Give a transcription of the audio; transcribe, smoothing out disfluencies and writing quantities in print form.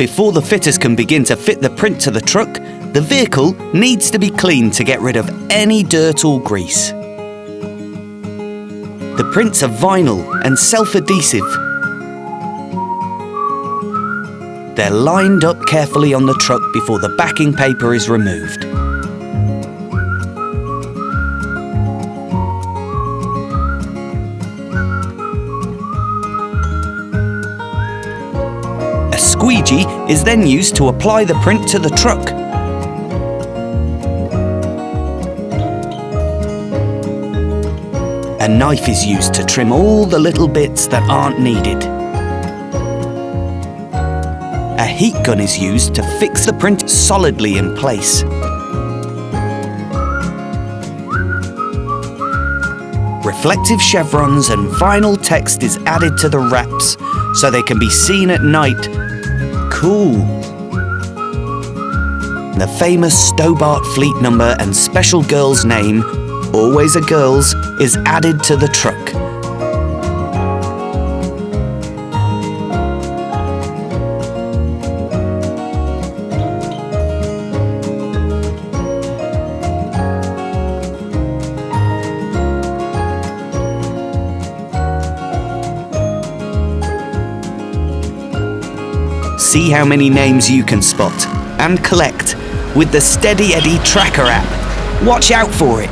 Before the fitters can begin to fit the print to the truck, the vehicle needs to be cleaned to get rid of any dirt or grease. The prints are vinyl and self-adhesive. They're lined up carefully on the truck before the backing paper is removed. A squeegee is then used to apply the print to the truck. A knife is used to trim all the little bits that aren't needed. A heat gun is used to fix the print solidly in place. Reflective chevrons and vinyl text is added to the wraps so they can be seen at night. Cool! The famous Stobart fleet number and special girl's name, always a girl's, is added to the truck. See how many names you can spot and collect with the Steady Eddy Tracker app. Watch out for it.